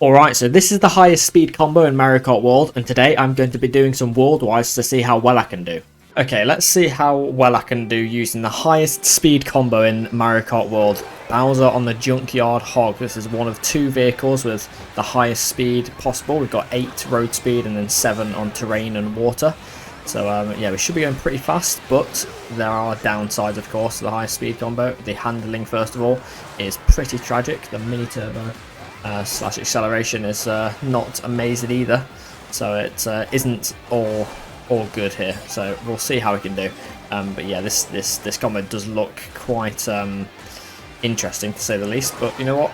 Alright, so this is the highest speed combo in Mario Kart World, and today I'm going to be doing some world-wise to see how well I can do. Okay, let's see how well I can do using the highest speed combo in Mario Kart World. Bowser on the Junkyard Hog. This is one of two vehicles with the highest speed possible. We've got 8 road speed and then 7 on terrain and water. So yeah, we should be going pretty fast, but there are downsides, of course, to the highest speed combo. The handling, first of all, is pretty tragic. The mini turbo slash acceleration is not amazing either, so it isn't all good here. So we'll see how we can do. But yeah, this combo does look quite interesting to say the least. But you know what?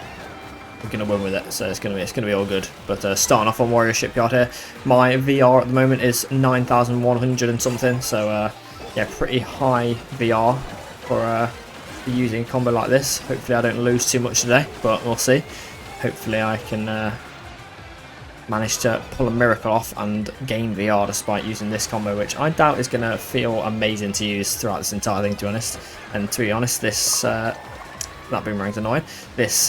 We're gonna win with it, so it's gonna be all good. But starting off on Wario Shipyard here, my VR at the moment is 9,100 and something. So yeah, pretty high VR for using a combo like this. Hopefully I don't lose too much today, but we'll see. Hopefully I can manage to pull a miracle off and gain VR despite using this combo, which I doubt is going to feel amazing to use throughout this entire thing, to be honest. And to be honest, this that boomerang's annoying. This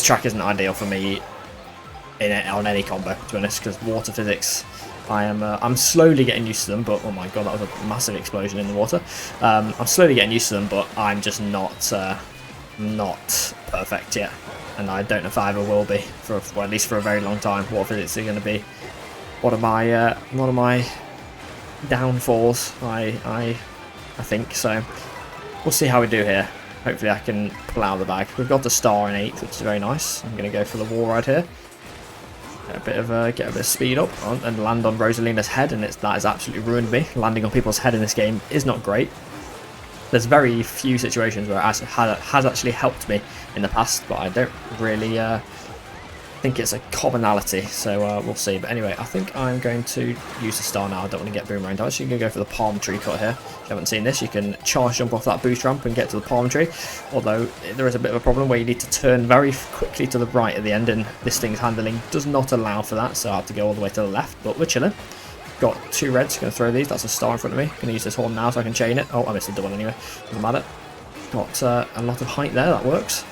track isn't ideal for me on any combo, to be honest, because water physics, I'm slowly getting used to them, but oh my god, that was a massive explosion in the water. I'm slowly getting used to them, but I'm just not perfect yet, and I don't know if I ever will be for well, at least for a very long time. Water physics are going to be one of my downfalls. I think so. We'll see how we do here. Hopefully I can pull out of the bag. We've got the star in 8th, which is very nice. I'm going to go for the wall ride here. Get a bit of speed up and land on Rosalina's head, and that has absolutely ruined me. Landing on people's head in this game is not great. There's very few situations where it has actually helped me in the past, but I don't really think it's a commonality, so we'll see. But anyway, I think I'm going to use the star now. I don't want to get boomeranged. I'm actually going to go for the palm tree cut here. If you haven't seen this, you can charge jump off that boost ramp and get to the palm tree, although there is a bit of a problem where you need to turn very quickly to the right at the end, and this thing's handling does not allow for that, so I have to go all the way to the left, but we're chilling. Got 2 reds, going to throw these. That's a star in front of me. Going to use this horn now so I can chain it. Oh, I missed the double anyway. Doesn't matter. Got a lot of height there. That works.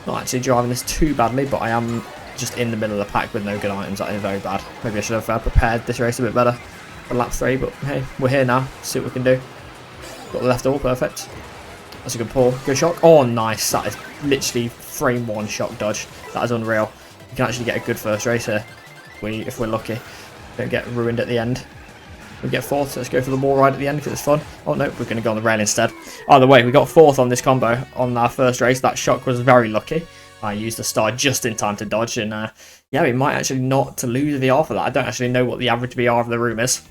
Not actually driving this too badly, but I am just in the middle of the pack with no good items. That is very bad. Maybe I should have prepared this race a bit better for lap 3, but hey, we're here now. See what we can do. Got the left all, perfect. That's a good pull. Good shock. Oh, nice. That is literally frame 1 shock dodge. That is unreal. You can actually get a good first race here if we're lucky. Don't get ruined at the end. We get 4th, so let's go for the wall ride at the end because it's fun. Oh no, we're going to go on the rail instead. Either way, we got 4th on this combo on our first race. That shock was very lucky. I used the star just in time to dodge, and yeah, we might actually not to lose VR for that. I don't actually know what the average VR of the room is.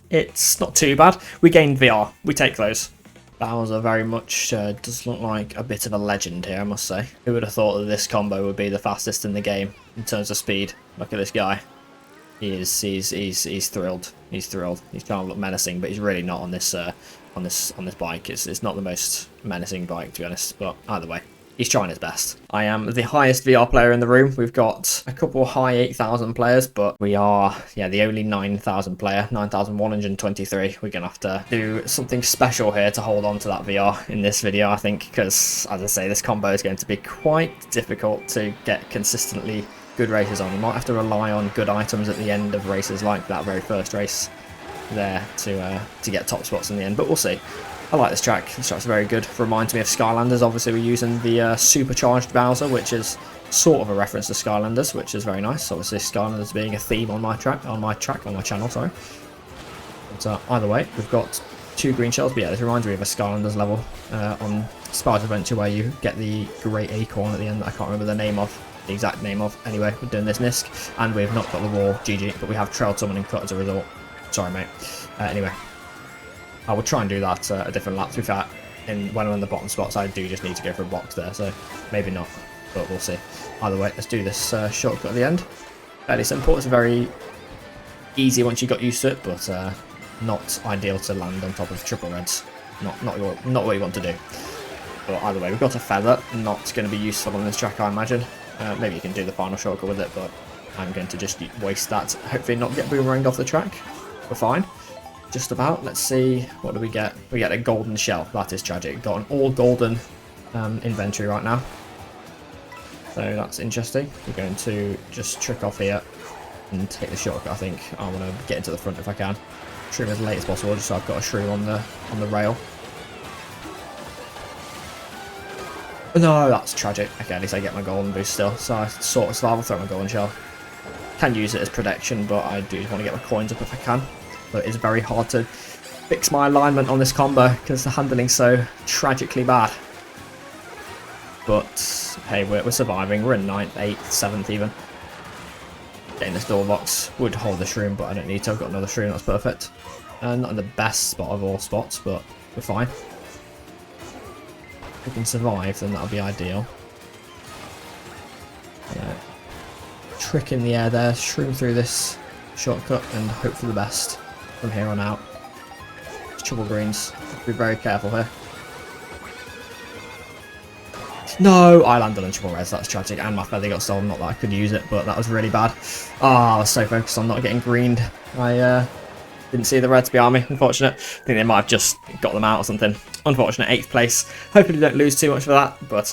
It's not too bad. We gained VR. We take those. Bowser very much does look like a bit of a legend here, I must say. Who would have thought that this combo would be the fastest in the game in terms of speed? Look at this guy. He's thrilled. He's thrilled. He's trying to look menacing, but he's really not on this bike. It's not the most menacing bike, to be honest. But either way, he's trying his best. I am the highest VR player in the room. We've got a couple high 8,000 players, but we are the only 9,000 player, 9,123. We're gonna have to do something special here to hold on to that VR in this video, I think, because as I say, this combo is going to be quite difficult to get consistently good races on. You might have to rely on good items at the end of races like that very first race there to get top spots in the end, but we'll see. I like this track. This track's very good. Reminds me of Skylanders. Obviously we're using the supercharged Bowser, which is sort of a reference to Skylanders, which is very nice. Obviously Skylanders being a theme on my channel, sorry. But either way, we've got 2 green shells, but yeah, this reminds me of a Skylanders level on Spyro's Adventure where you get the great acorn at the end that I can't remember the exact name of. Anyway, we're doing this Nisk, and we've not got the wall, GG, but we have trailed someone in cut as a result. Sorry, mate. Anyway, I will try and do that a different lap. To be fair, when I'm in the bottom spots, I do just need to go for a box there, so maybe not, but we'll see. Either way, let's do this shortcut at the end. Fairly simple. It's very easy once you got used to it, but not ideal to land on top of triple reds. Not what you want to do. But either way, we've got a feather. Not going to be useful on this track, I imagine. Maybe you can do the final shortcut with it, but I'm going to just waste that. Hopefully not get boomeranged off the track. We're fine. Just about. Let's see. What do we get? We get a golden shell. That is tragic. Got an all golden inventory right now. So that's interesting. We're going to just trick off here and take the shortcut. I think I want to get into the front if I can. Shroom as late as possible, just so I've got a shroom on the rail. No, that's tragic. Okay, at least I get my golden boost still. So I sort of survival, throw my golden shell. Can use it as protection, but I do want to get my coins up if I can. But it's very hard to fix my alignment on this combo because the handling's so tragically bad. But hey, we're surviving. We're in 9th, 8th, 7th even. Getting this door box would hold the shroom, but I don't need to. I've got another shroom, that's perfect. And not in the best spot of all spots, but we're fine. If we can survive, then that'll be ideal. Yeah. Trick in the air there, shroom through this shortcut, and hope for the best from here on out. It's triple greens. Be very careful here. No, I landed on triple res, that's tragic, and my feather got stolen, not that I could use it, but that was really bad. I was so focused on not getting greened. I didn't see the reds behind me, unfortunate. I think they might have just got them out or something. Unfortunate, 8th place. Hopefully don't lose too much for that, but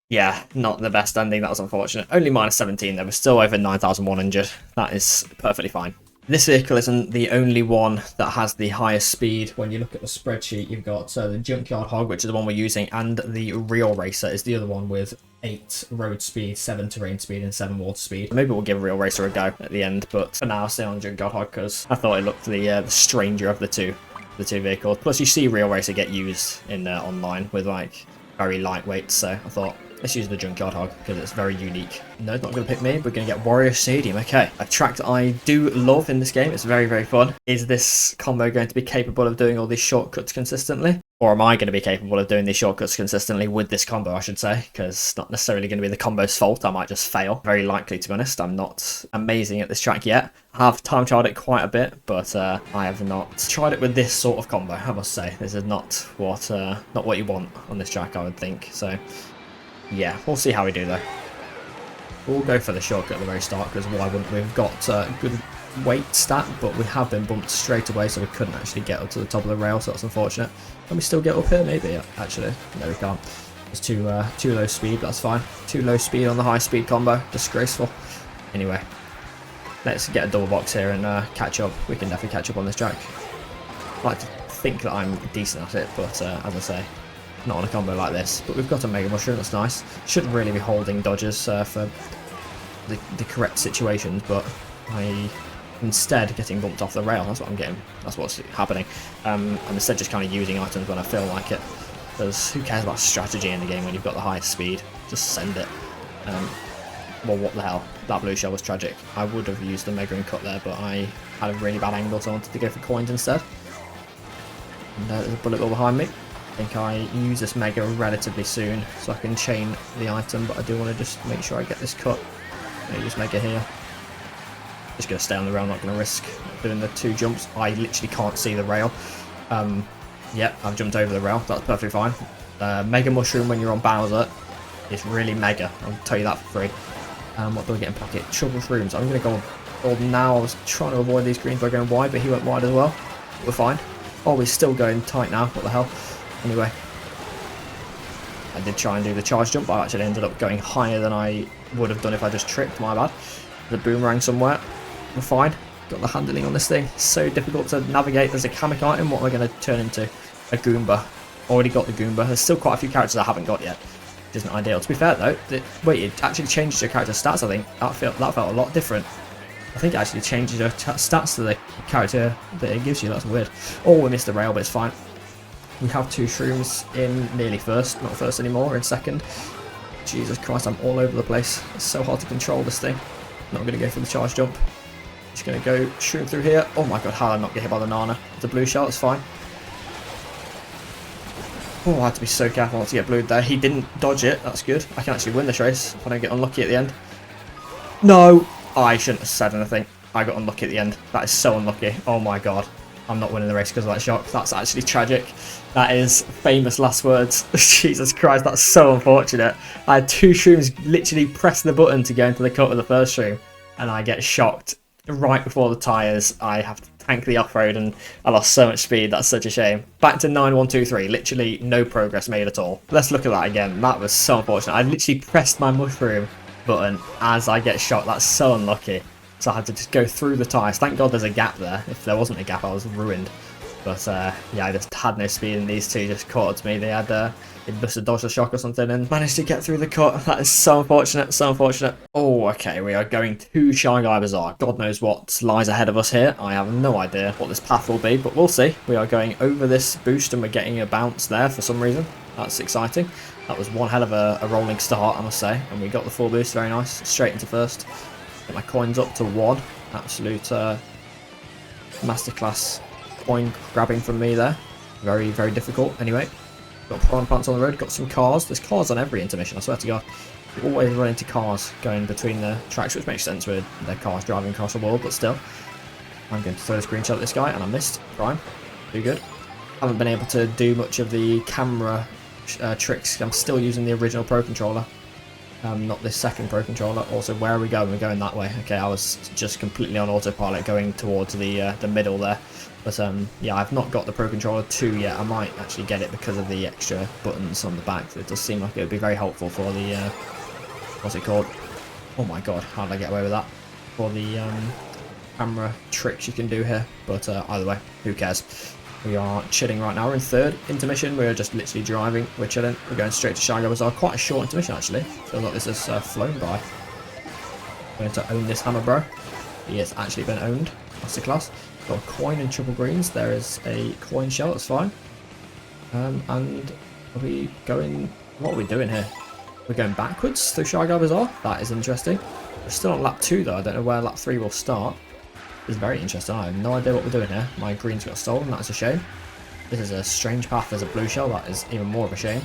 yeah, not the best ending, that was unfortunate. Only minus 17 though, we're still over 9,100. That is perfectly fine. This vehicle isn't the only one that has the highest speed. When you look at the spreadsheet, you've got the Junkyard Hog, which is the one we're using, and the Real Racer is the other one with 8 road speed, 7 terrain speed, and 7 water speed. Maybe we'll give Real Racer a go at the end, but for now, I'll stay on Junkyard Hog because I thought it looked the stranger of the two vehicles. Plus, you see Real Racer get used in online with like very lightweight, so I thought, let's use the Junkyard Hog because it's very unique. No, it's not going to pick me. We're going to get Wario Stadium. Okay, a track that I do love in this game. It's very, very fun. Is this combo going to be capable of doing all these shortcuts consistently? Or am I going to be capable of doing these shortcuts consistently with this combo, I should say? Because it's not necessarily going to be the combo's fault. I might just fail. Very likely, to be honest. I'm not amazing at this track yet. I have time trialed it quite a bit, but I have not tried it with this sort of combo, I must say. This is not what you want on this track, I would think. So yeah, we'll see how we do though. We'll go for the shortcut at the very start because why wouldn't we? We've got good weight stat, but we have been bumped straight away, so we couldn't actually get up to the top of the rail, so that's unfortunate. Can we still get up here? Maybe, actually. No, we can't. It's too low speed, that's fine. Too low speed on the high speed combo. Disgraceful. Anyway, let's get a double box here and catch up. We can definitely catch up on this track. I like to think that I'm decent at it, but as I say, not on a combo like this. But we've got a Mega Mushroom, that's nice. Shouldn't really be holding dodges for the correct situations, but I instead getting bumped off the rail. That's what I'm getting. That's what's happening. I'm instead just kind of using items when I feel like it. Because who cares about strategy in the game when you've got the highest speed? Just send it. Well, what the hell? That blue shell was tragic. I would have used the Mega and cut there, but I had a really bad angle, so I wanted to go for coins instead. And there's a bullet bill behind me. I think I use this Mega relatively soon, so I can chain the item, but I do want to just make sure I get this cut. I'm going to use Mega here. Just going to stay on the rail, not going to risk doing the 2 jumps. I literally can't see the rail. Yep, I've jumped over the rail, that's perfectly fine. Mega Mushroom when you're on Bowser is really mega, I'll tell you that for free. What do I get in pocket? Trouble Shrooms. I'm going to go golden now. I was trying to avoid these greens by going wide, but he went wide as well. We're fine. Oh, he's still going tight now, what the hell. Anyway, I did try and do the charge jump, but I actually ended up going higher than I would have done if I just tripped, my bad. The boomerang somewhere. We're fine. Got the handling on this thing. So difficult to navigate. There's a Kamek item. What am I going to turn into? A Goomba. Already got the Goomba. There's still quite a few characters I haven't got yet, which isn't ideal. To be fair though, wait, it actually changes your character stats, I think. That felt a lot different. I think it actually changes your stats to the character that it gives you. That's weird. Oh, we missed the rail, but it's fine. We have 2 shrooms in nearly first. Not first anymore, in second. Jesus Christ, I'm all over the place. It's so hard to control this thing. Not going to go for the charge jump. Just going to go shroom through here. Oh my god, how did I not get hit by the Nana? The blue shell, it's fine. Oh, I had to be so careful not to get blued there. He didn't dodge it, that's good. I can actually win this race if I don't get unlucky at the end. No! I shouldn't have said anything. I got unlucky at the end. That is so unlucky. Oh my god. I'm not winning the race because of that shock. That's actually tragic. That is famous last words. Jesus Christ, that's so unfortunate. I had 2 shrooms literally pressing the button to go into the cut with the first shroom, and I get shocked right before the tyres. I have to tank the off-road and I lost so much speed. That's such a shame. Back to 9123. Literally no progress made at all. Let's look at that again. That was so unfortunate. I literally pressed my mushroom button as I get shot. That's so unlucky. So I had to just go through the tyres. Thank God there's a gap there. If there wasn't a gap, I was ruined. But yeah, I just had no speed, and these two just caught up to me. They had they must have dodged a shock or something and managed to get through the cut. That is so unfortunate, so unfortunate. Oh, okay, we are going to Guy Bazaar. God knows what lies ahead of us here. I have no idea what this path will be, but we'll see. We are going over this boost and we're getting a bounce there for some reason. That's exciting. That was one hell of a rolling start, I must say. And we got the full boost, very nice. Straight into first. Get my coins up to WOD. Absolute masterclass coin grabbing from me there. Very, very difficult. Anyway, got prawn plants on the road. Got some cars. There's cars on every intermission, I swear to God. You always run into cars going between the tracks, which makes sense with their cars driving across the world, but still. I'm going to throw a screenshot at this guy, and I missed. Prime. Too good. Haven't been able to do much of the camera tricks. I'm still using the original Pro Controller. Not this second Pro Controller. Also, where are we going? We're going that way. Okay, I was just completely on autopilot going towards the middle there. But yeah, I've not got the Pro Controller 2 yet. I might actually get it because of the extra buttons on the back. It does seem like it would be very helpful for the, what's it called? Oh my God, how did I get away with that? For the camera tricks you can do here. But either way, who cares? We are chilling right now. We're in third intermission. We're just literally driving. We're chilling. We're going straight to Guy Bazaar. Quite a short intermission, actually. Feels like this has flown by. Going to own this hammer, bro. He has actually been owned. Masterclass. Got a coin in triple greens. There is a coin shell. That's fine. And are we going... What are we doing here? We're going backwards through Guy Bazaar. That is interesting. We're still on lap 2, though. I don't know where lap 3 will start. This is very interesting. I have no idea what we're doing here. My greens got stolen. That's a shame. This is a strange path. There's a blue shell. That is even more of a shame.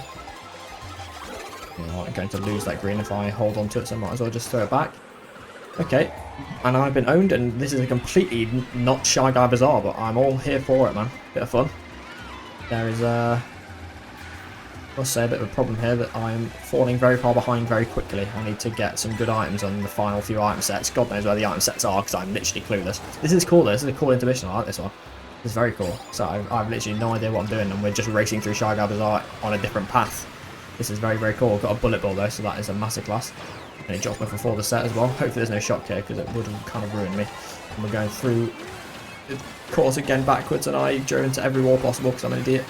You know, I'm going to lose that green if I hold on to it, so I might as well just throw it back. Okay. And I've been owned, and this is a completely not Guy Bazaar, but I'm all here for it, man. Bit of fun. There is I must say a bit of a problem here that I'm falling very far behind very quickly. I need to get some good items on the final few item sets. God knows where the item sets are because I'm literally clueless. This is cool though. This is a cool intermission. I like this one. It's very cool. So I've literally no idea what I'm doing, and we're just racing through Guy Bazaar on a different path. This is very, very cool. I've got a bullet ball though, so that is a masterclass. And it drops me before the set as well. Hopefully there's no shock here because it would have kind of ruined me. And we're going through the course again backwards, and I drove into every wall possible because I'm an idiot.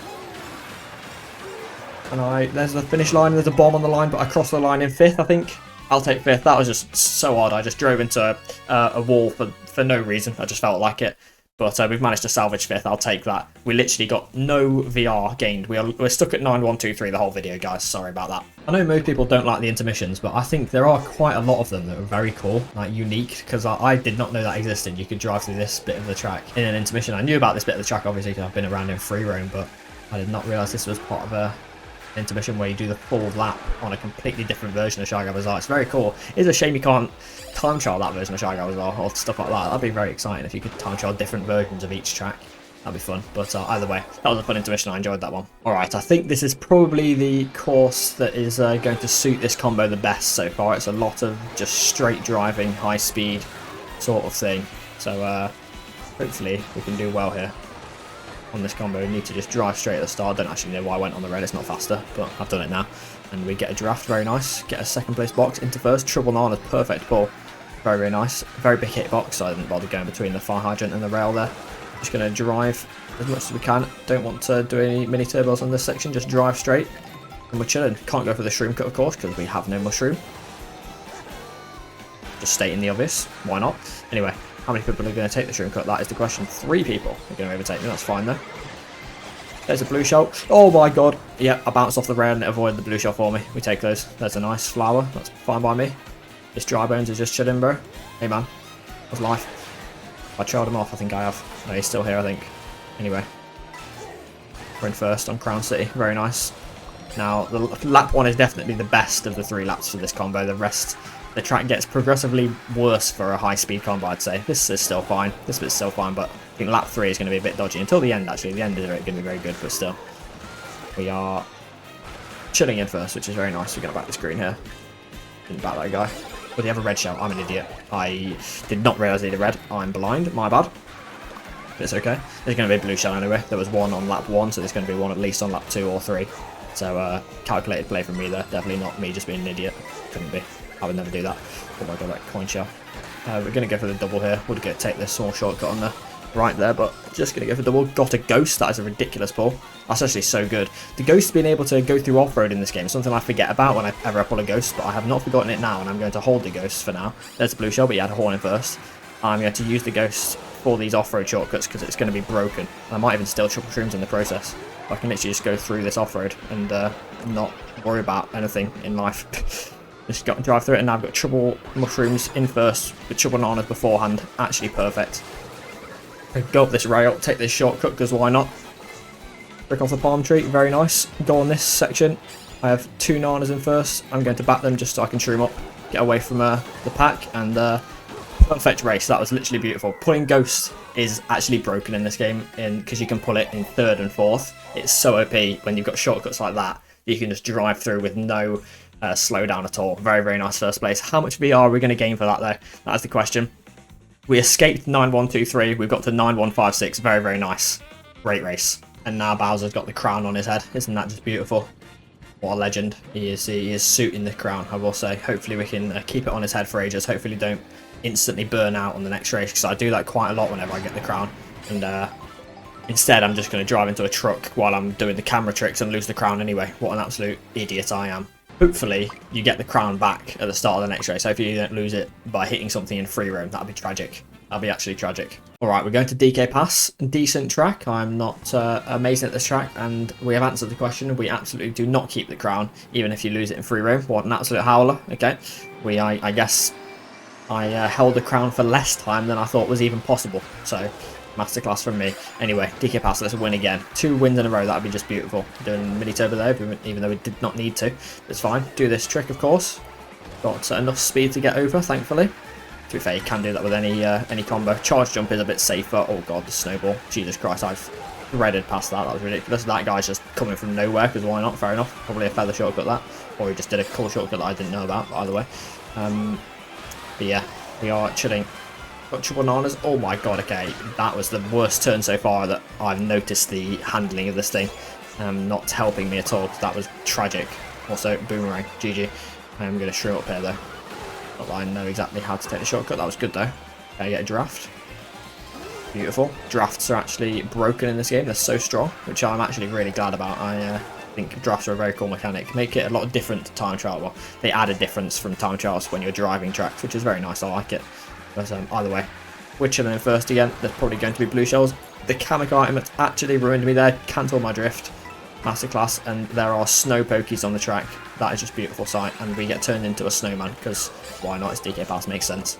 And there's the finish line, there's a bomb on the line, but I crossed the line in 5th, I think. I'll take 5th. That was just so odd. I just drove into a wall for no reason. I just felt like it. But we've managed to salvage 5th. I'll take that. We literally got no VR gained. We're stuck at 9123 the whole video, guys. Sorry about that. I know most people don't like the intermissions, but I think there are quite a lot of them that are very cool, like unique, because I did not know that existed. You could drive through this bit of the track in an intermission. I knew about this bit of the track, obviously, because I've been around in free roam, but I did not realise this was part of a intermission where you do the full lap on a completely different version of Guy Bazaar. It's very cool. It's a shame you can't time trial that version of Guy Bazaar or stuff like that. That'd be very exciting if you could time trial different versions of each track. That'd be fun. But either way, that was a fun intermission. I enjoyed that one. Alright, I think this is probably the course that is going to suit this combo the best so far. It's a lot of just straight driving, high speed sort of thing. So hopefully we can do well here. On this combo, we need to just drive straight at the start. I don't actually know why I went on the red, it's not faster, but I've done it now. And we get a draft, very nice. Get a second place box into first. Trouble Nana's perfect pull. Very, very nice. Very big hit box, so I didn't bother going between the fire hydrant and the rail there. Just going to drive as much as we can. Don't want to do any mini turbos on this section, just drive straight. And we're chilling. Can't go for the shroom cut, of course, because we have no mushroom. Just stating the obvious. Why not? Anyway. How many people are going to take the shroom cut? That is the question. 3 people are going to overtake me. That's fine though. There's a blue shell. Oh my God. Yep, I bounced off the rail and it avoided the blue shell for me. We take those. There's a nice flower. That's fine by me. This dry bones is just chilling, bro. Hey man. How's life? I trailed him off. I think I have. No, he's still here, I think. Anyway. We're in first on Crown City. Very nice. Now, the lap 1 is definitely the best of the 3 laps for this combo. The rest... The track gets progressively worse for a high-speed combo, I'd say. This is still fine. This bit's still fine, but I think lap 3 is going to be a bit dodgy. Until the end, actually. The end is going to be very good, but still. We are chilling in first, which is very nice. We're going to back this green here. Didn't back that guy. But they have a red shell. I'm an idiot. I did not realise he had a red. I'm blind. My bad. but it's okay. There's going to be a blue shell anyway. There was one on lap 1, so there's going to be one at least on lap 2 or 3. So calculated play from me there. Definitely not me just being an idiot. Couldn't be. I would never do that. Oh my god, that coin shell. We're going to go for the double here. We're going to take this small shortcut on the right there, but just going to go for double. Got a ghost. That is a ridiculous pull. That's actually so good. The ghost being able to go through off-road in this game is something I forget about whenever I pull a ghost, but I have not forgotten it now, and I'm going to hold the ghost for now. There's a blue shell, but you had a horn in first. I'm going to use the ghost for these off-road shortcuts because it's going to be broken. I might even steal triple shrooms in the process. I can literally just go through this off-road and not worry about anything in life. Just got to drive through it, and now I've got triple mushrooms in first with triple bananas beforehand. Actually perfect. Go up this rail, take this shortcut because why not? Break off the palm tree, very nice. Go on this section. I have 2 nanas in first. I'm going to back them just so I can shroom up, get away from the pack, and perfect race. That was literally beautiful. Pulling ghost is actually broken in this game because you can pull it in 3rd and 4th. It's so OP when you've got shortcuts like that. You can just drive through with no slowdown at all. Very, very nice first place. How much VR are we going to gain for that though? That's the question. We escaped 9123. We've got to 9156. Very, very nice. Great race. And now Bowser's got the crown on his head. Isn't that just beautiful? What a legend. He is suiting the crown, I will say. Hopefully we can keep it on his head for ages. Hopefully don't instantly burn out on the next race, because I do that quite a lot whenever I get the crown. And instead I'm just going to drive into a truck while I'm doing the camera tricks and lose the crown anyway. What an absolute idiot I am. Hopefully you get the crown back at the start of the next race. Hopefully you don't lose it by hitting something in free roam. That'd be tragic. That'd be actually tragic. Alright, we're going to DK Pass. Decent track. I'm not amazing at this track, and we have answered the question. We absolutely do not keep the crown, even if you lose it in free roam. What an absolute howler. Okay. I guess I held the crown for less time than I thought was even possible. So, masterclass from me. Anyway, DK Pass, let's win again. 2 wins in a row, that'd be just beautiful. Doing mini turbo there, even though we did not need to. It's fine. Do this trick, of course. Got enough speed to get over, thankfully. To be fair, you can do that with any combo. Charge jump is a bit safer. Oh god, the snowball. Jesus Christ, I've threaded past that. That was ridiculous. That guy's just coming from nowhere, because why not? Fair enough. Probably a feather shortcut that. Or he just did a cool shortcut that I didn't know about, but either way. But yeah, we are chilling. Got triple bananas. Oh my god, okay. That was the worst turn so far that I've noticed the handling of this thing. Not helping me at all. That was tragic. Also, boomerang. GG. I'm going to shrill up here though. Not that I know exactly how to take the shortcut. That was good though. Okay, get a draft. Beautiful. Drafts are actually broken in this game. They're so strong, which I'm actually really glad about. I think drafts are a very cool mechanic. Make it a lot different to time trial. Well, they add a difference from time trials when you're driving tracks, which is very nice. I like it. But either way, we're chilling in first again. There's probably going to be blue shells. The Kamik item that's actually ruined me there. Cancelled my drift. Masterclass. And there are snow pokies on the track. That is just a beautiful sight. And we get turned into a snowman, because why not? It's DK Pass, makes sense.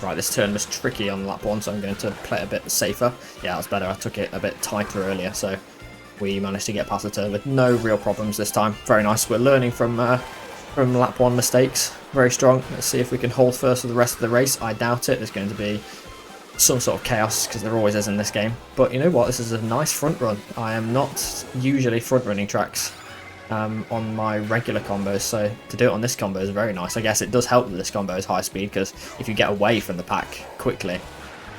Right, this turn was tricky on lap 1, so I'm going to play it a bit safer. Yeah, that's better. I took it a bit tighter earlier, so we managed to get past the turn with no real problems this time. Very nice. We're learning from lap 1 mistakes. Very strong. Let's see if we can hold first for the rest of the race. I doubt it. There's going to be some sort of chaos, because there always is in this game. But you know what? This is a nice front run. I am not usually front running tracks on my regular combos, so to do it on this combo is very nice. I guess it does help that this combo is high speed, because if you get away from the pack quickly,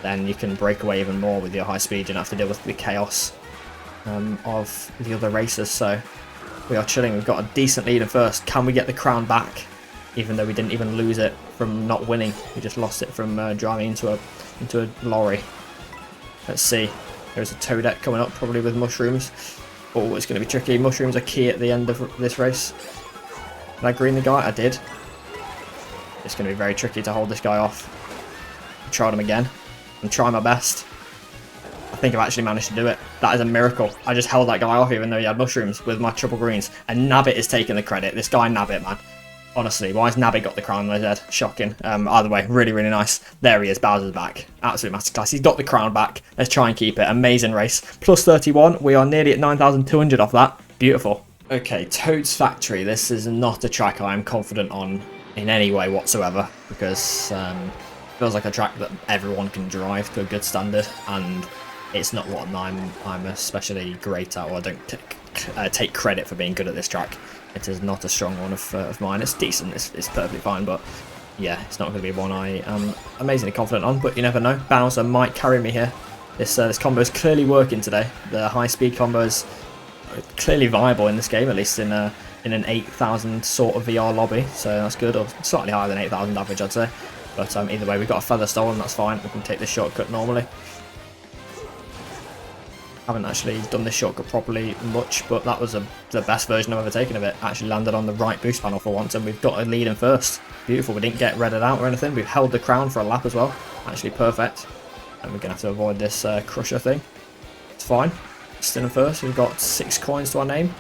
then you can break away even more with your high speed. You don't have to deal with the chaos of the other racers. So we are chilling. We've got a decent lead in first. Can we get the crown back, even though we didn't even lose it from not winning? We just lost it from driving into a lorry. Let's see. There's a toadette coming up, probably with mushrooms. Oh, it's going to be tricky. Mushrooms are key at the end of this race. Did I green the guy? I did. It's going to be very tricky to hold this guy off. I tried him again. I'm trying my best. I think I've actually managed to do it. That is a miracle. I just held that guy off even though he had mushrooms with my triple greens. And Nabbit is taking the credit. This guy Nabbit, man. Honestly, why has Nabbit got the crown on his head? Shocking. Either way, really, really nice. There he is. Bowser's back. Absolute masterclass. He's got the crown back. Let's try and keep it. Amazing race. Plus 31. We are nearly at 9,200 off that. Beautiful. Okay, Toad's Factory. This is not a track I am confident on in any way whatsoever, because it feels like a track that everyone can drive to a good standard, and it's not what I'm especially great at, or I don't take credit for being good at this track. It is not a strong one of mine. It's decent, it's perfectly fine, but yeah, it's not going to be one I am amazingly confident on, but you never know. Bowser might carry me here. This combo is clearly working today. The high speed combo is clearly viable in this game, at least in an 8,000 sort of VR lobby. So that's good, or slightly higher than 8,000 average, I'd say. But either way, we've got a feather stolen. That's fine. We can take this shortcut normally. Haven't actually done this shortcut properly much, but that was the best version I've ever taken of it. Actually landed on the right boost panel for once, and we've got a lead in first. Beautiful. We didn't get redded out or anything. We've held the crown for a lap as well. Actually perfect. And we're going to have to avoid this crusher thing. It's fine. Still in first. We've got 6 coins to our name.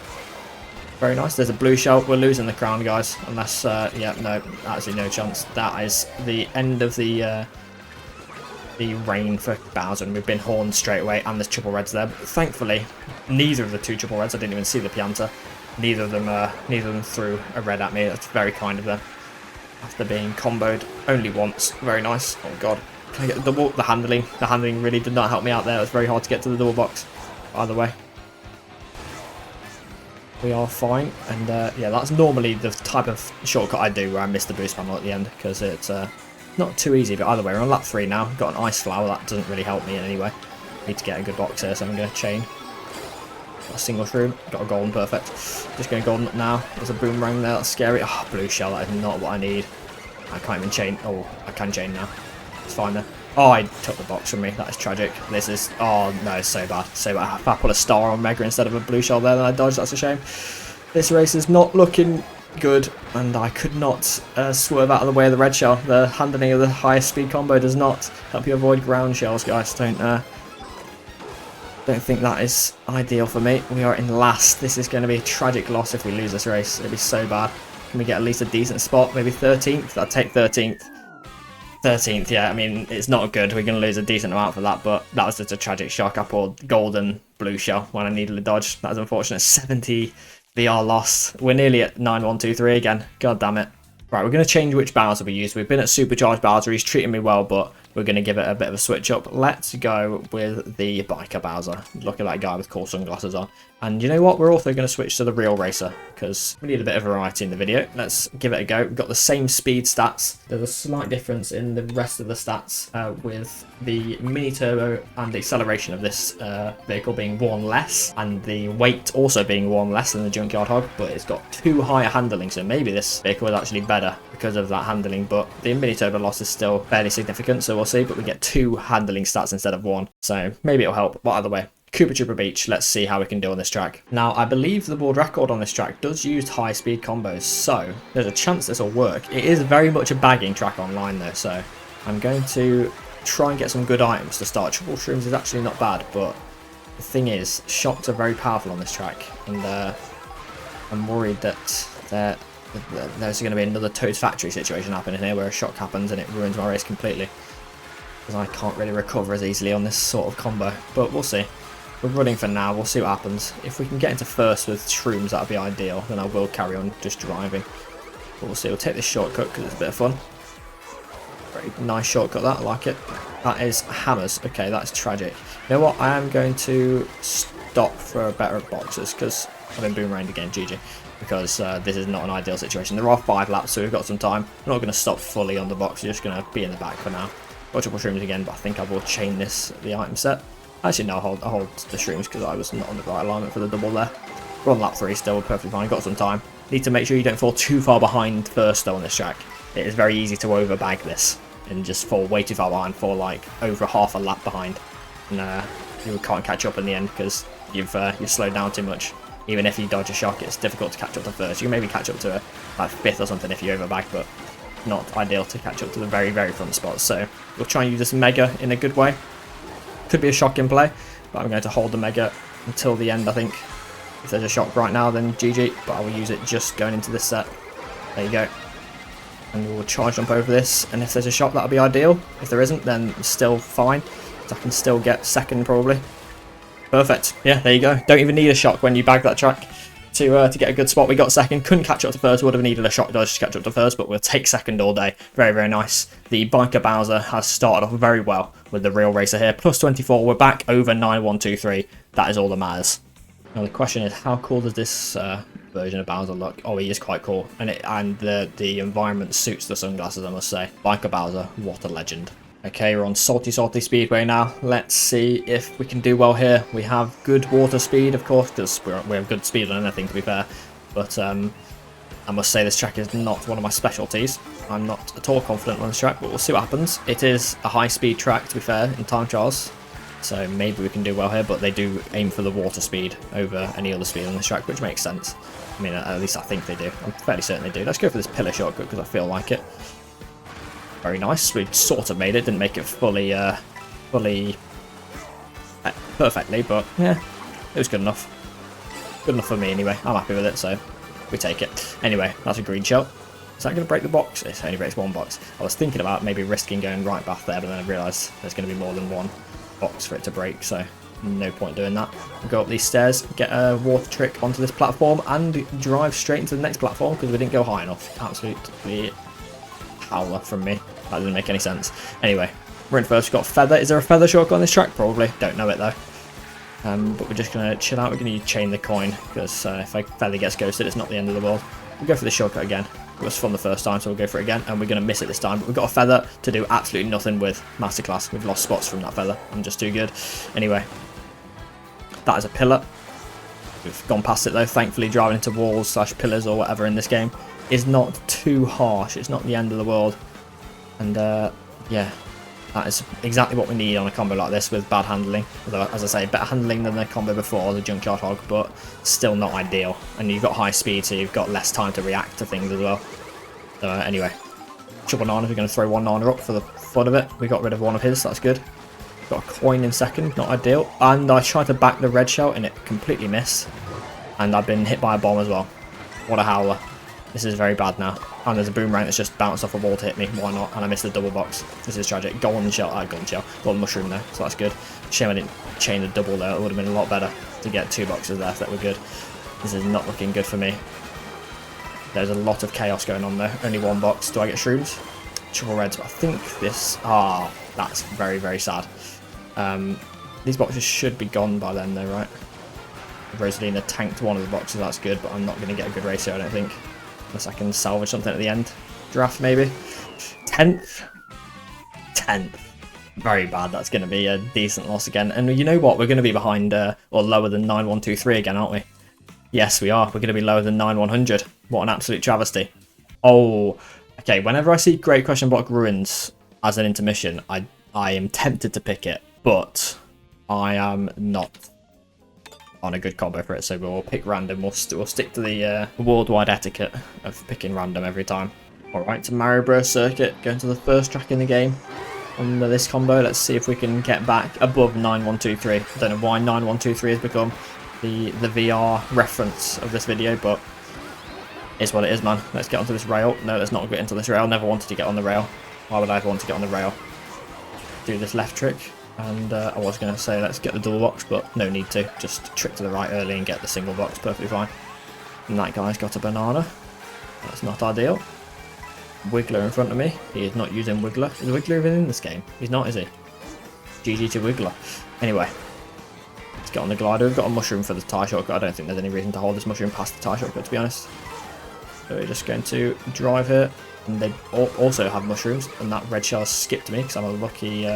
Very nice. There's a blue shell. We're losing the crown, guys. Unless, yeah, no, actually no chance. That is the end of the reign for Bowser, and we've been horned straight away, and there's triple reds there. But thankfully, neither of the 2 triple reds, I didn't even see the Pianta. Neither of them threw a red at me. That's very kind of them. After being comboed only once. Very nice. Oh god. Can I get the double? The handling really did not help me out there. It was very hard to get to the double box. Either way, we are fine. And yeah, that's normally the type of shortcut I do where I miss the boost panel at the end, because it's not too easy. But either way, we're on lap 3 now. Got an ice flower. That doesn't really help me in any way. Need to get a good box here, so I'm going to chain. Got a single shroom. Got a golden, perfect. Just going golden up now. There's a boomerang there. That's scary. Oh, blue shell. That is not what I need. I can't even chain. Oh, I can chain now. It's fine then. Oh, I took the box from me. That is tragic. This is... Oh, no, it's so bad. So bad. If I put a star on Mega instead of a blue shell there, then I dodged. That's a shame. This race is not looking good, and I could not swerve out of the way of the red shell. The handling of the highest speed combo does not help you avoid ground shells, guys. Don't think that is ideal for me. We are in last. This is going to be a tragic loss if we lose this race. It'd be so bad. Can we get at least a decent spot? Maybe 13th? I'd take 13th. 13th, yeah, I mean, it's not good. We're going to lose a decent amount for that, but that was just a tragic shock. I pulled golden blue shell when I needed a dodge. That was unfortunate. 70 VR loss. We're nearly at 9123 again. God damn it. Right, we're going to change which Bowser we use. We've been at Supercharged Bowser. He's treating me well, but we're going to give it a bit of a switch up. Let's go with the Biker Bowser. Look at that guy with cool sunglasses on. And you know what? We're also going to switch to the Real Racer, because we need a bit of variety in the video. Let's give it a go. We've got the same speed stats. There's a slight difference in the rest of the stats with the mini turbo and the acceleration of this vehicle being 1 less, and the weight also being 1 less than the Junkyard Hog, but it's got 2 higher handling, so maybe this vehicle is actually better because of that handling. But the mini turbo loss is still fairly significant, so we'll see. But we get 2 handling stats instead of 1, so maybe it'll help. But either way, Koopa Troopa Beach, let's see how we can do on this track. Now, I believe the world record on this track does use high speed combos, so there's a chance this will work. It is very much a bagging track online though, so I'm going to try and get some good items to start. Triple shrooms is actually not bad, but the thing is, shocks are very powerful on this track, and I'm worried that there's going to be another Toad's Factory situation happening here where a shock happens and it ruins my race completely, because I can't really recover as easily on this sort of combo, but we'll see. We're running for now, we'll see what happens. If we can get into first with shrooms, that would be ideal, then I will carry on just driving. But we'll see, we'll take this shortcut because it's a bit of fun. Very nice shortcut that, I like it. That is hammers. Okay, that's tragic. You know what, I am going to stop for better boxes because I've been boomeranged again, GG. Because this is not an ideal situation. There are 5 laps, so we've got some time. I'm not going to stop fully on the box, we're just going to be in the back for now. Got triple shrooms again, but I think I will chain the item set. Actually, no, I'll hold the shrooms because I was not on the right alignment for the double there. We're on lap 3 still, we're perfectly fine, got some time. Need to make sure you don't fall too far behind first though on this track. It is very easy to overbag this and just fall way too far behind, fall like over half a lap behind. And you can't catch up in the end because you've slowed down too much. Even if you dodge a shock, it's difficult to catch up to first. You can maybe catch up to like 5th or something if you overbag, but not ideal to catch up to the very, very front spots. So we'll try and use this Mega in a good way. Could be a shock in play, but I'm going to hold the Mega until the end, I think. If there's a shock right now, then GG, but I will use it just going into this set. There you go. And we'll charge jump over this, and if there's a shock, that'll be ideal. If there isn't, then still fine. So I can still get second, probably. Perfect. Yeah, there you go. Don't even need a shock when you bag that track to get a good spot. We got second. Couldn't catch up to first. Would have needed a shock dodge to catch up to first, but we'll take second all day. Very, very nice. The Biker Bowser has started off very well with the Real Racer here. Plus 24. We're back over 9123. That is all that matters. Now the question is, how cool does this version of Bowser look? Oh, he is quite cool, and the environment suits the sunglasses, I must say. Biker Bowser, what a legend. Okay, we're on Salty Speedway now. Let's see if we can do well here. We have good water speed, of course, because we have good speed on anything, to be fair. But I must say this track is not one of my specialties. I'm not at all confident on this track, but we'll see what happens. It is a high-speed track, to be fair, in time trials. So maybe we can do well here, but they do aim for the water speed over any other speed on this track, which makes sense. I mean, at least I think they do. I'm fairly certain they do. Let's go for this pillar shortcut, because I feel like it. Very nice. We sort of made it. Didn't make it fully perfectly, but yeah, it was good enough. Good enough for me anyway. I'm happy with it, so we take it. Anyway, that's a green shell. Is that going to break the box? It only breaks one box. I was thinking about maybe risking going right back there, but then I realised there's going to be more than one box for it to break, so no point doing that. We'll go up these stairs, get a water trick onto this platform, and drive straight into the next platform because we didn't go high enough. Absolutely howler from me. That didn't make any sense. Anyway, we're in first. We've got feather. Is there a feather shortcut on this track? Probably. Don't know it though. But we're just going to chill out. We're going to chain the coin because if a feather gets ghosted, it's not the end of the world. We'll go for the shortcut again. It was fun the first time, so we'll go for it again. And we're going to miss it this time. But we've got a feather to do absolutely nothing with. Masterclass. We've lost spots from that feather. I'm just too good. Anyway, that is a pillar. We've gone past it though. Thankfully, driving into walls / pillars or whatever in this game is not too harsh. It's not the end of the world. And yeah, that is exactly what we need on a combo like this with bad handling. Although, as I say, better handling than the combo before, the Junkyard Hog, but still not ideal. And you've got high speed, so you've got less time to react to things as well. So anyway, triple nana, we're going to throw one nana up for the fun of it. We got rid of one of his, so that's good. Got a coin in second, not ideal. And I tried to back the red shell and it completely missed. And I've been hit by a bomb as well. What a howler. This is very bad now. And there's a boomerang that's just bounced off a wall to hit me. Why not? And I missed the double box. This is tragic. Golden shell. Golden shell. Golden mushroom there. So that's good. Shame I didn't chain the double there. It would have been a lot better to get 2 boxes there if that were good. This is not looking good for me. There's a lot of chaos going on there. Only 1 box. Do I get shrooms? Triple reds. But I think this... that's very, very sad. These boxes should be gone by then though, right? Rosalina tanked one of the boxes. That's good, but I'm not going to get a good ratio, I don't think. Unless I can salvage something at the end. Draft, maybe. 10th. 10th. Very bad. That's going to be a decent loss again. And you know what? We're going to be behind, or lower than 9123 again, aren't we? Yes, we are. We're going to be lower than 9100. What an absolute travesty. Oh, okay. Whenever I see Great Question Block Ruins as an intermission, I am tempted to pick it. But I am not on a good combo for it, so we'll pick random. We'll stick to the worldwide etiquette of picking random every time. Alright, to Mario Bros circuit, going to the first track in the game on this combo. Let's see if we can get back above 9123. I don't know why 9123 has become the VR reference of this video, but it's what it is, man. Let's get onto this rail. No, let's not get into this rail. Never wanted to get on the rail. Why would I ever want to get on the rail? Do this left trick. And I was going to say let's get the double box, but no need to. Just trick to the right early and get the single box, perfectly fine. And that guy's got a banana. That's not ideal. Wiggler in front of me. He is not using Wiggler. Is Wiggler even in this game? He's not, is he? GG to Wiggler. Anyway, let's get on the glider. We've got a mushroom for the tie shortcut. I don't think there's any reason to hold this mushroom past the tie shortcut, to be honest. So we're just going to drive here. And they also have mushrooms. And that red shell skipped me because I'm a lucky...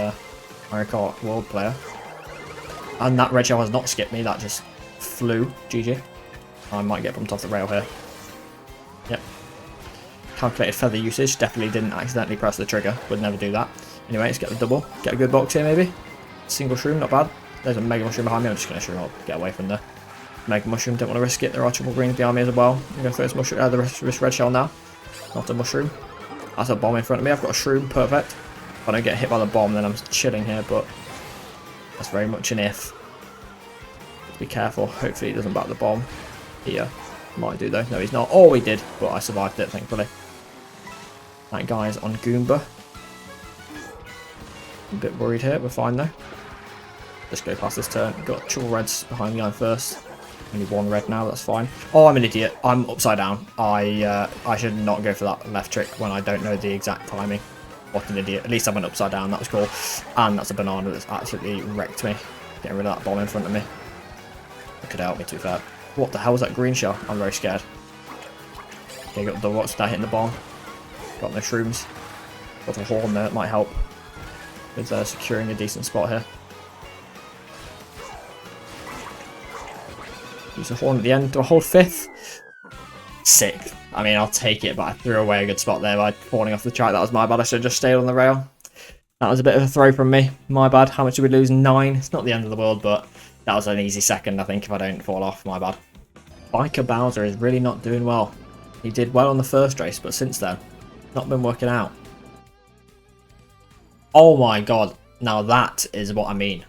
Mario Kart World player. And that red shell has not skipped me, that just flew. GG. I might get bumped off the rail here. Yep. Calculated feather usage, definitely didn't accidentally press the trigger, would never do that. Anyway, let's get the double. Get a good box here maybe. Single shroom, not bad. There's a mega mushroom behind me, I'm just going to shroom up, get away from the mega mushroom, don't want to risk it. There are triple greens behind me as well. I'm going to throw this mushroom, this red shell now. Not a mushroom. That's a bomb in front of me, I've got a shroom, perfect. If I don't get hit by the bomb, then I'm chilling here, but that's very much an if. Be careful. Hopefully he doesn't back the bomb here. Might do though. No, he's not. Oh, he did, but I survived it, thankfully. That guy's on Goomba. A bit worried here. We're fine though. Just go past this turn. Got triple reds behind me on first. Only 1 red now, that's fine. Oh, I'm an idiot. I'm upside down. I should not go for that left trick when I don't know the exact timing. What an idiot. At least I went upside down, that was cool. And that's a banana that's absolutely wrecked me. Getting rid of that bomb in front of me. It could help me, to be fair. What the hell was that green shell? I'm very scared. Okay, got the double box without hitting the bomb. Got no shrooms. Got a horn there, it might help. with securing a decent spot here. Use a horn at the end. Do I hold 5th? 6th. I mean, I'll take it, but I threw away a good spot there by falling off the track. That was my bad. I should have just stayed on the rail. That was a bit of a throw from me. My bad. How much did we lose? 9. It's not the end of the world, but that was an easy second, I think, if I don't fall off. My bad. Biker Bowser is really not doing well. He did well on the first race, but since then, not been working out. Oh my god. Now that is what I mean.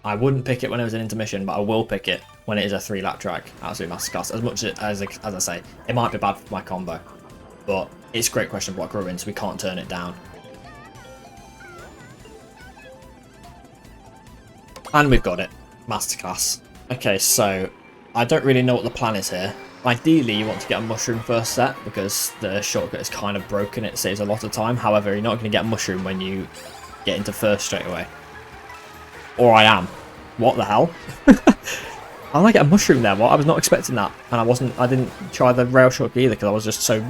I wouldn't pick it when it was an intermission, but I will pick it when it is a 3-lap track. Absolute masterclass. As much as I say, it might be bad for my combo, but it's great question block ruins. We can't turn it down. And we've got it. Masterclass. Okay, so I don't really know what the plan is here. Ideally, you want to get a mushroom first set because the shortcut is kind of broken. It saves a lot of time. However, you're not going to get a mushroom when you get into first straight away. Or I am. What the hell? How did I get a mushroom there? What? I was not expecting that. And I didn't try the rail shortcut either because I was just so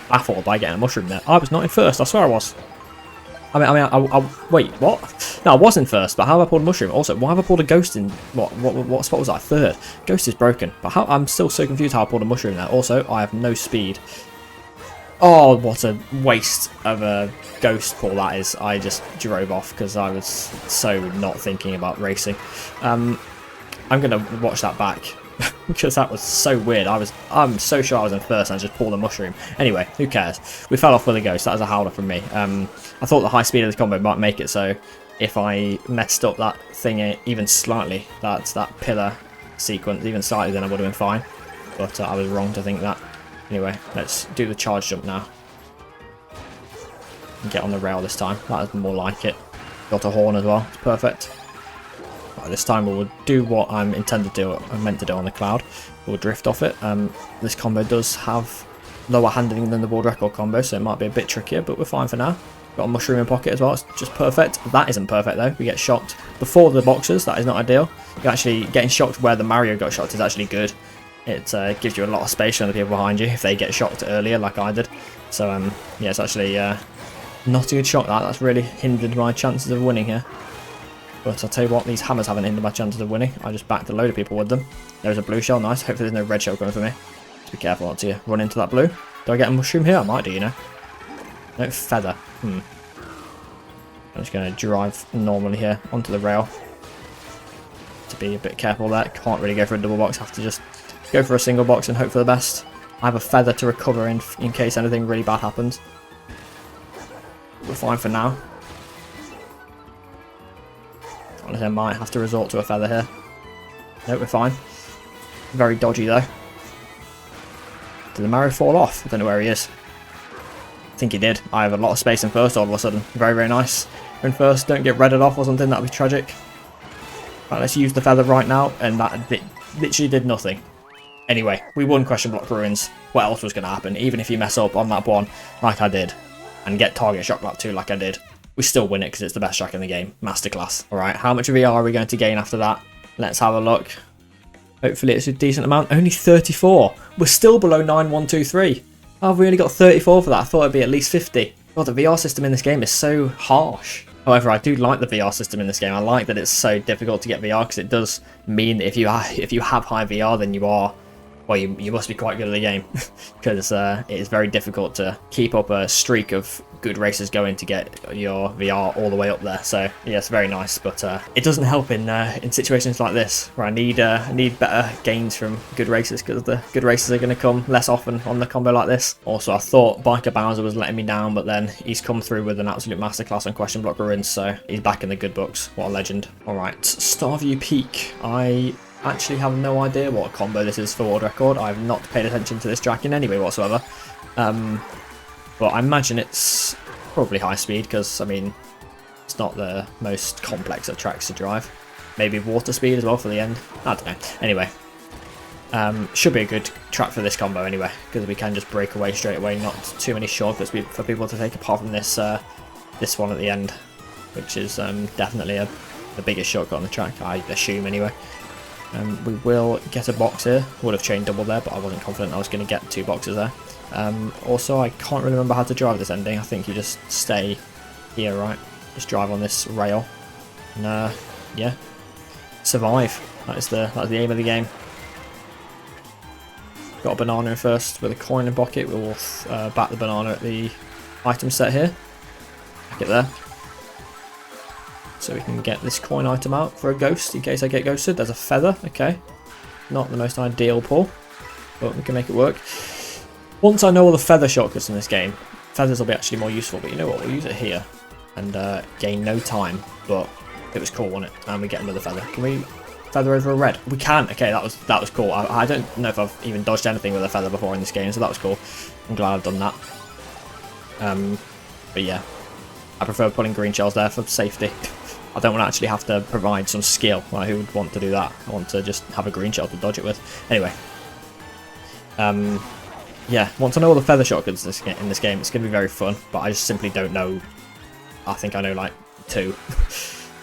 baffled by getting a mushroom there. I was not in first. I swear I was. Wait, what? No, I was in first, but how have I pulled a mushroom? Also, why have I pulled a ghost in? What spot was I? 3rd. Ghost is broken, but I'm still so confused how I pulled a mushroom there. Also, I have no speed. Oh, what a waste of a ghost pull that is. I just drove off because I was so not thinking about racing. I'm going to watch that back because that was so weird. I'm so sure I was in first and I just pulled a mushroom. Anyway, who cares? We fell off with a ghost. That was a howler from me. I thought the high speed of this combo might make it so if I messed up that thing even slightly, that pillar sequence even slightly, then I would have been fine. But I was wrong to think that. Anyway, let's do the charge jump now. And get on the rail this time. That is more like it. Got a horn as well. It's perfect. Right, this time we will do what I'm intended to do. I'm meant to do on the cloud. We'll drift off it. This combo does have lower handling than the world record combo, so it might be a bit trickier, but we're fine for now. Got a mushroom in pocket as well. It's just perfect. That isn't perfect though. We get shocked before the boxes. That is not ideal. You're actually getting shocked where the Mario got shocked is actually good. It gives you a lot of space on the people behind you if they get shocked earlier like I did. So yeah, it's actually not a good shock. That's really hindered my chances of winning here. But I'll tell you what, these hammers haven't hindered my chances of winning. I just backed a load of people with them. There's a blue shell, nice. Hopefully there's no red shell coming for me. Just be careful not to run into that blue. Do I get a mushroom here? I might do, you know. No feather. I'm just going to drive normally here onto the rail. To be a bit careful there. Can't really go for a double box. Have to just go for a single box and hope for the best. I have a feather to recover in case anything really bad happens. We're fine for now. Honestly, I might have to resort to a feather here. No, we're fine. Very dodgy though. Did the Mario fall off? I don't know where he is. I think he did. I have a lot of space in first all of a sudden. Very, very nice. We're in first. Don't get redded off or something. That would be tragic. Right, let's use the feather right now. And that literally did nothing. Anyway, we won question block ruins. What else was going to happen? Even if you mess up on lap 1 like I did. And get target shock lap 2 like I did. We still win it because it's the best track in the game. Masterclass. Alright, how much VR are we going to gain after that? Let's have a look. Hopefully it's a decent amount. Only 34. We're still below 9123. I've really got 34 for that. I thought it'd be at least 50. God, the VR system in this game is so harsh. However, I do like the VR system in this game. I like that it's so difficult to get VR because it does mean that if you have high VR, then you are... Well, you must be quite good at the game because it is very difficult to keep up a streak of good races going to get your VR all the way up there. So yeah, it's very nice, but it doesn't help in situations like this where I need better gains from good races because the good races are going to come less often on the combo like this. Also, I thought Biker Bowser was letting me down, but then he's come through with an absolute masterclass on question block ruins, so he's back in the good books. What a legend! All right, Starview Peak. I actually have no idea what combo this is for world record. I've not paid attention to this track in any way whatsoever. But I imagine it's probably high speed because, I mean, it's not the most complex of tracks to drive. Maybe water speed as well for the end. I don't know. Anyway, should be a good track for this combo anyway because we can just break away straight away. Not too many shortcuts for people to take apart from this this one at the end, which is definitely the biggest shortcut on the track, I assume anyway. We will get a box here. Would have chained double there, but I wasn't confident I was going to get 2 boxes there. Also, I can't really remember how to drive this ending. I think you just stay here, right? Just drive on this rail. And yeah, survive. That's the aim of the game. Got a banana in first with a coin in pocket. We'll back the banana at the item set here. Back it there. So we can get this coin item out for a ghost in case I get ghosted. There's a feather, okay. Not the most ideal pull, but we can make it work. Once I know all the feather shortcuts in this game, feathers will be actually more useful, but you know what, we'll use it here and gain no time, but it was cool, wasn't it? And we get another feather. Can we feather over a red? We can, okay, that was cool. I don't know if I've even dodged anything with a feather before in this game, so that was cool. I'm glad I've done that. But yeah, I prefer putting green shells there for safety. I don't want to actually have to provide some skill. Well, who would want to do that? I want to just have a green shell to dodge it with. Anyway. Yeah, once I know all the feather shotguns in this game, it's going to be very fun. But I just simply don't know. I think I know like 2.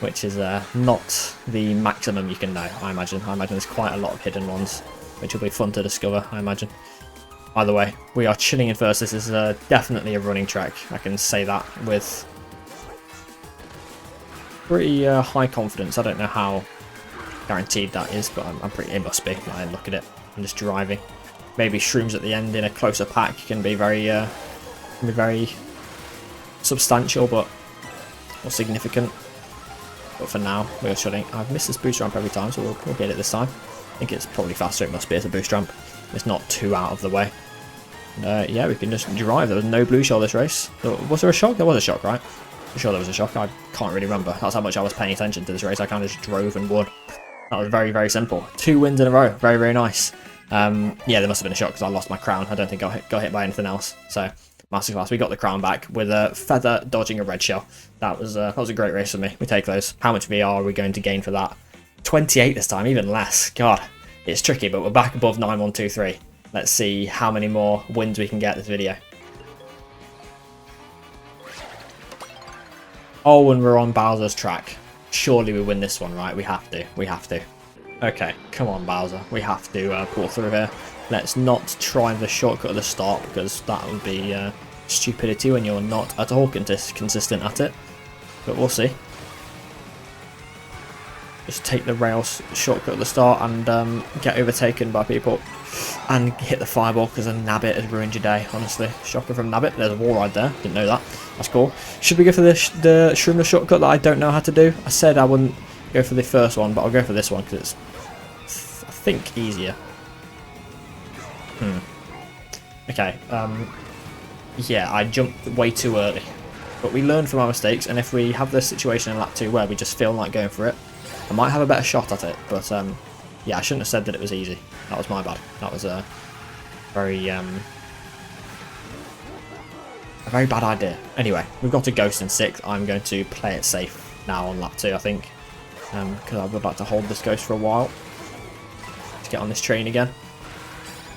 Which is not the maximum you can know, I imagine. I imagine there's quite a lot of hidden ones. Which will be fun to discover, I imagine. Either way, we are chilling in first. This is definitely a running track. I can say that with pretty high confidence. I don't know how guaranteed that is, but I'm pretty. It must be. I look at it. I'm just driving. Maybe shrooms at the end in a closer pack can be very substantial, but or significant. But for now, we're shutting. I've missed this boost ramp every time, so we'll get it this time. I think it's probably faster. It must be as a boost ramp. It's not too out of the way. Yeah, we can just drive. There was no blue shell this race. Was there a shock? There was a shock, right? I'm sure there was a shock. I can't really remember. That's how much I was paying attention to this race. I kind of just drove and won. That was very, very simple. 2 wins in a row. Very, very nice. Yeah, there must have been a shock because I lost my crown. I don't think I got hit by anything else. So, masterclass. We got the crown back with a feather dodging a red shell. That was a great race for me. We take those. How much VR are we going to gain for that? 28 this time, even less. God, it's tricky, but we're back above 9123. Let's see how many more wins we can get this video. Oh, and we're on Bowser's track. Surely we win this one, right? We have to. We have to. Okay, come on, Bowser. We have to pull through here. Let's not try the shortcut at the start, because that would be stupidity when you're not at all consistent at it. But we'll see. Just take the rails shortcut at the start and get overtaken by people. And hit the fireball because a Nabbit has ruined your day, honestly. Shocker from Nabbit. There's a wall ride there. Didn't know that. That's cool. Should we go for the shroomless shortcut that I don't know how to do? I said I wouldn't go for the first one, but I'll go for this one because it's, I think, easier. Okay. Yeah, I jumped way too early. But we learn from our mistakes, and if we have this situation in lap 2 where we just feel like going for it, I might have a better shot at it, but yeah, I shouldn't have said that it was easy. That was my bad. That was a very bad idea. Anyway, we've got a ghost in 6th. I'm going to play it safe now on lap 2, I think, because I would like to hold this ghost for a while. Let's get on this train again.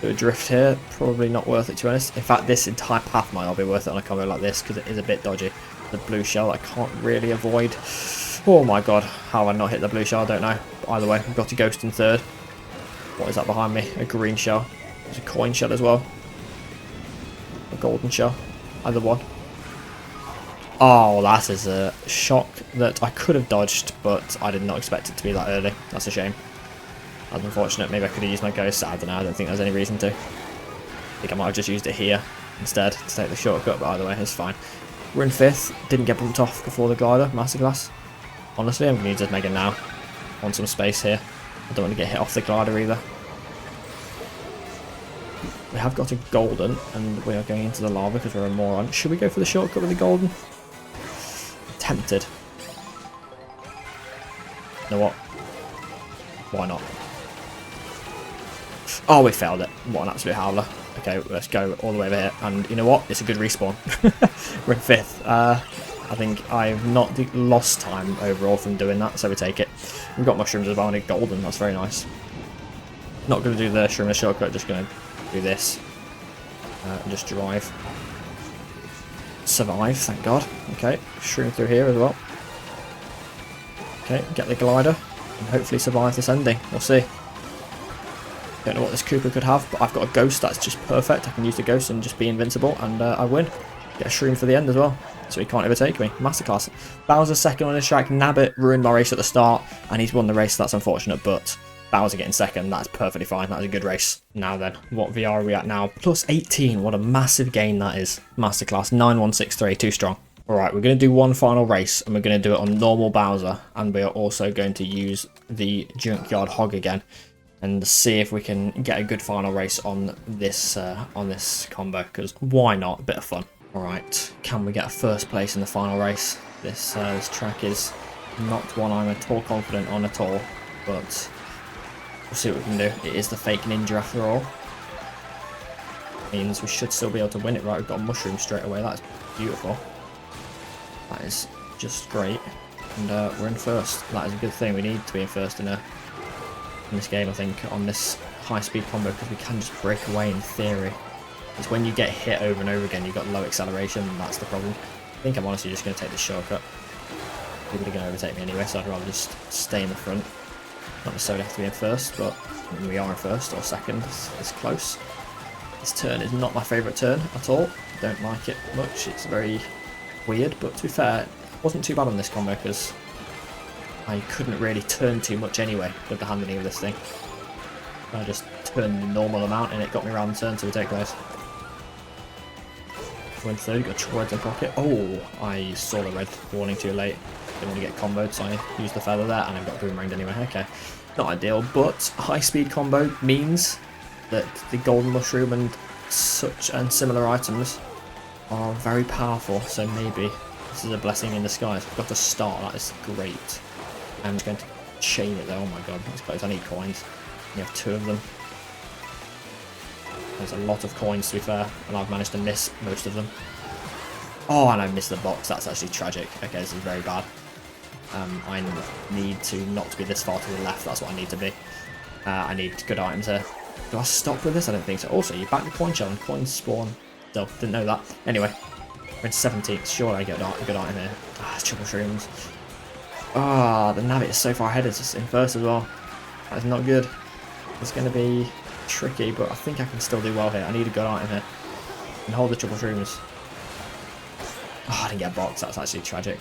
Do a drift here. Probably not worth it, to be honest. In fact, this entire path might not be worth it on a combo like this because it is a bit dodgy. The blue shell I can't really avoid. Oh my god, how have I not hit the blue shell? I don't know. But either way, we've got a ghost in 3rd. What is that behind me? A green shell. There's a coin shell as well. A golden shell. Either one. Oh, that is a shock that I could have dodged, but I did not expect it to be that early. That's a shame. That's unfortunate. Maybe I could have used my ghost. I don't know. I don't think there's any reason to. I think I might have just used it here instead to take the shortcut, but either way, it's fine. We're in 5th. Didn't get bumped off before the glider. Masterclass. Honestly, I'm going to use this Mega now. Want some space here. I don't want to get hit off the glider either. We have got a golden, and we are going into the lava because we're a moron. Should we go for the shortcut with the golden? Tempted. You know what? Why not? Oh, we failed it. What an absolute howler. Okay, let's go all the way over here. And you know what? It's a good respawn. We're in 5th. I think I've not lost time overall from doing that, so we take it. We've got mushrooms as well and a golden. That's very nice. Not going to do the shroomless shortcut. Just going to do this. And just drive. Survive, thank God. Okay, shroom through here as well. Okay, get the glider. And hopefully survive this ending. We'll see. Don't know what this Koopa could have, but I've got a ghost that's just perfect. I can use the ghost and just be invincible, and I win. Get a shroom for the end as well, so he can't overtake me. Masterclass. Bowser second on his track. Nabbit ruined my race at the start, and he's won the race. That's unfortunate, but Bowser getting second, that's perfectly fine. That was a good race. Now then, what VR are we at now? Plus 18. What a massive gain that is. Masterclass. 9163. Too strong. Alright, we're going to do one final race, and we're going to do it on normal Bowser, and we are also going to use the Junkyard Hog again, and see if we can get a good final race on this combo, because why not? A bit of fun. Alright, can we get a first place in the final race? This track is not one I'm at all confident on at all, but we'll see what we can do. It is the fake ninja after all. Means we should still be able to win it, right? We've got a mushroom straight away. That's beautiful. That is just great. And we're in first. That is a good thing. We need to be in first in this game, I think, on this high-speed combo, because we can just break away in theory. It's when you get hit over and over again, you've got low acceleration, and that's the problem. I think I'm honestly just going to take this shortcut. People are going to overtake me anyway, so I'd rather just stay in the front. Not necessarily have to be in first, but we are in first or second. It's close. This turn is not my favourite turn at all. Don't like it much. It's very weird, but to be fair, it wasn't too bad on this combo because I couldn't really turn too much anyway with the handling of this thing. I just turned the normal amount and it got me around the turn to take place. Went third, got triple red in pocket. Oh, I saw the red warning too late. Didn't want to get comboed, so I used the feather there and I got boomeranged anyway. Okay, not ideal, but high speed combo means that the golden mushroom and similar items are very powerful, so maybe this is a blessing in disguise. We've got a star, that is great. I'm just going to chain it though. Oh my god, that's close. I need coins. You have 2 of them. There's a lot of coins to be fair, and I've managed to miss most of them. Oh, and I missed the box. That's actually tragic. Okay, this is very bad. I need to not to be this far to the left. That's what I need to be. I need good items here. Do I stop with this? I don't think so. Also, you back the coin shell and coins spawn. Still, didn't know that. Anyway, we're in 17th. Sure, I get a good item here. Ah, triple shrooms. Ah, the Nabbit is so far ahead. It's just in first as well. That is not good. It's going to be tricky, but I think I can still do well here. I need a good item here. And hold the triple shrooms. Oh, I didn't get a box. That's actually tragic.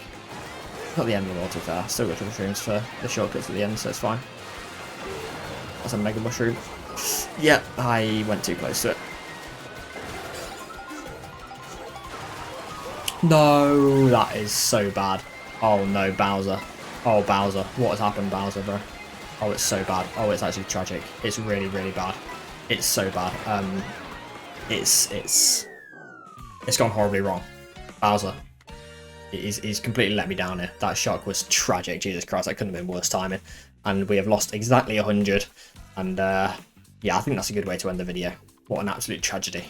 Not the end of the world, to be fair. Still got triple shrooms for the shortcuts at the end, so it's fine. That's a mega mushroom. Yep, I went too close to it. No, that is so bad. Oh no, Bowser. Oh, Bowser. What has happened, Bowser, bro? Oh, it's so bad. Oh, it's actually tragic. It's really, really bad. It's so bad. It's gone horribly wrong. Bowser. He's completely let me down here. That shock was tragic. Jesus Christ, that couldn't have been worse timing. And we have lost exactly 100. And yeah, I think that's a good way to end the video. What an absolute tragedy.